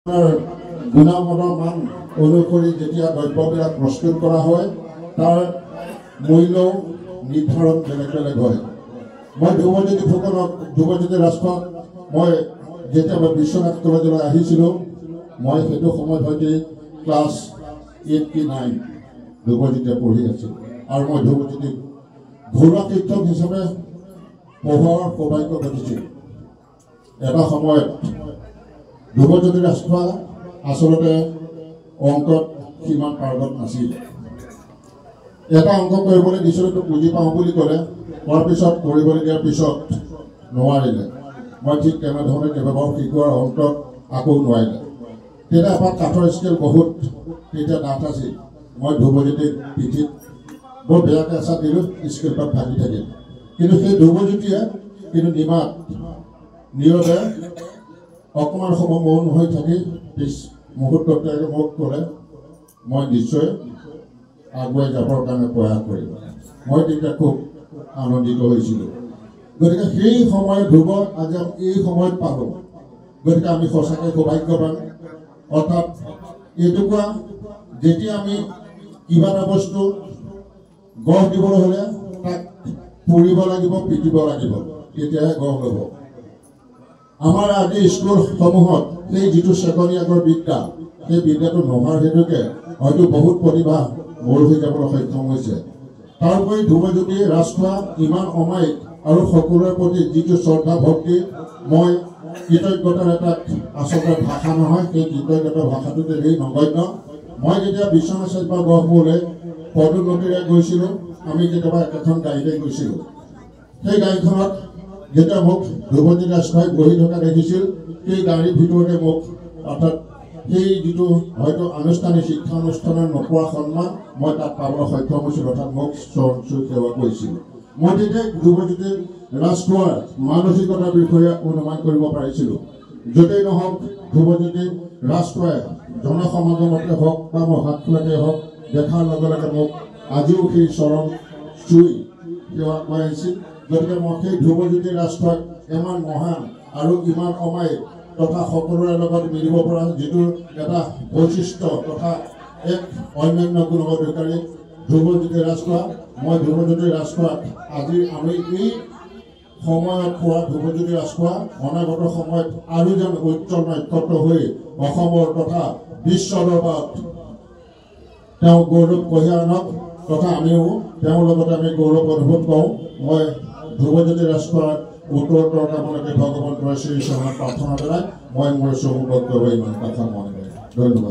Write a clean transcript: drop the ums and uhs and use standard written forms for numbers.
গুণগত মান অনুসৰি যেতিয়া দ্ৰব্যবিলাক প্ৰস্তুত কৰা হয় তাৰ মূল্য নিৰ্ধাৰণ বেলেগ বেলেগ হয়। মই ধ্ৰুৱজ্যোতি ফুকনক ধ্ৰুৱজ্যোতি ৰাষ্ট্ৰক মই যেতিয়া মই বিশ্বনাথ কলেজলৈ আহিছিলোঁ মই সেইটো সময়ত হয়তো ক্লাছ 8 কি 9 ধ্ৰুৱজ্যোতিয়ে পঢ়ি আছিলোঁ আৰু মই ধ্ৰুৱজ্যোতিক ঘৰুৱা শিক্ষক হিচাপে পঢ়োৱাৰ সৌভাগ্য ঘটিছিল। এটা সময়ত ধ্ৰুৱজ্যোতি ৰাষ্ট্ৰ আচলতে অংকত সিমান পাৰ্গত নাছিল। এটা অংক কৰিবলৈ দিছিলোঁ তো বুজি পাওঁ বুলি ক'লে কৰাৰ পিছত কৰিবলৈ দিয়াৰ পিছত নোৱাৰিলে। মই ঠিক তেনেধৰণে কেইবাবাৰো শিকোৱাৰ অন্তত আকৌ নোৱাৰিলে। তেতিয়া এপাত কাঠৰ স্কেল বহুত তেতিয়া ডাঠ আছিল। মই ধ্ৰুৱজ্যোতিক পিঠিত বৰ বেয়াকৈ এচাত দিলোঁ, স্কেলপাত ভাগি থাকিল। কিন্তু সেই ধ্ৰুৱজ্যোতিয়ে কিন্তু নিমাত নীৰৱে অকণমান সময় মৌন হৈ থাকি পিছ মুহূৰ্ততে মোক ক'লে মই নিশ্চয় আগুৱাই যাবৰ কাৰণে প্ৰয়াস কৰিম। মই তেতিয়া খুব আনন্দিত হৈছিলোঁ। গতিকে সেই সময়ত ধ্ৰুৱ আজি এই সময়ত পালোঁ। গতিকে আমি সঁচাকৈ সৌভাগ্যৱান। অৰ্থাৎ এইটুকুৰা যেতিয়া আমি কিবা এটা বস্তু গঢ় দিবলৈ হ'লে তাক পুৰিব লাগিব, পিটিব লাগিব, তেতিয়াহে গঢ় ল'ব। আমাৰ আজি স্কুলসমূহত সেই যিটো চেকনিয়াকৰ বিদ্যা সেই বিদ্যাটো নহাৰ হেতুকে হয়তো বহুত প্ৰতিভা মূৰ হৈ যাবলৈ সক্ষম হৈছে। তাৰোপৰি ধ্ৰুৱজ্যোতি ৰাষ্ট্ৰ ইমান অমায়িক আৰু সকলোৰে প্ৰতি যিটো শ্ৰদ্ধা ভক্তি মই কৃতজ্ঞতাৰ এটা আচলতে ভাষা নহয়, সেই কৃতজ্ঞতাৰ ভাষাটো তেনেই নগণ্য। মই যেতিয়া বিশ্বনাথ চাৰিআলিৰ পৰা গহপুৰলৈ পদোন্নতিৰে গৈছিলোঁ আমি কেতিয়াবা একেখন গাড়ীতে গৈছিলোঁ। সেই গাড়ীখনত যেতিয়া মোক ধ্ৰুৱজ্যোতি ৰাষ্ট্ৰই বহি থকা দেখিছিল সেই গাড়ীৰ ভিতৰতে মোক অৰ্থাৎ সেই যিটো হয়তো আনুষ্ঠানিক শিক্ষা অনুষ্ঠানৰ নোপোৱা সন্মান মই তাত পাবলৈ সক্ষম হৈছিলোঁ। অৰ্থাৎ মোক চৰণ চুই সেৱা কৰিছিলোঁ। মই তেতিয়া ধ্ৰুৱজ্যোতি ৰাষ্ট্ৰৰ মানসিকতাৰ বিষয়ে অনুমান কৰিব পাৰিছিলোঁ। য'তেই নহওক ধ্ৰুৱজ্যোতি ৰাষ্ট্ৰই জনসমাগমতে হওক বা মহাত্মাতে হওক দেখাৰ লগে লগে মোক আজিও সেই চৰণ চুই সেৱা কৰাইছিল। গতিকে মই সেই ধ্ৰুৱজ্যোতি ৰাষ্ট্ৰক ইমান মহান আৰু ইমান অমায়িক তথা সকলোৰে লগত মিলিব পৰা যিটো এটা বৈশিষ্ট্য তথা এক অন্যান্য গুণৰ অধিকাৰী ধ্ৰুৱজ্যোতি ৰাষ্ট্ৰ, মই ধ্ৰুৱজ্যোতি ৰাষ্ট্ৰক আজি আমি এই সময়ত পোৱা ধ্ৰুৱজ্যোতি ৰাষ্ট্ৰ অনাগত সময়ত আৰু যেন উজ্জ্বল নক্ষত্ৰ হৈ অসমৰ তথা বিশ্ব দৰবাৰত তেওঁ গৌৰৱ কঢ়িয়াই আনক তথা আমিও তেওঁৰ লগতে আমি গৌৰৱ অনুভৱ কৰোঁ। মই ধ্ৰুৱজ্যোতি ৰাষ্ট্ৰৰ উত্তৰোত্তৰ কামনাকে ভগৱন্তৰ শ্ৰী চৰণত প্ৰাৰ্থনা পেলাই মই মোৰ চমু বক্তব্য ইমান কথা মনে ধন্যবাদ।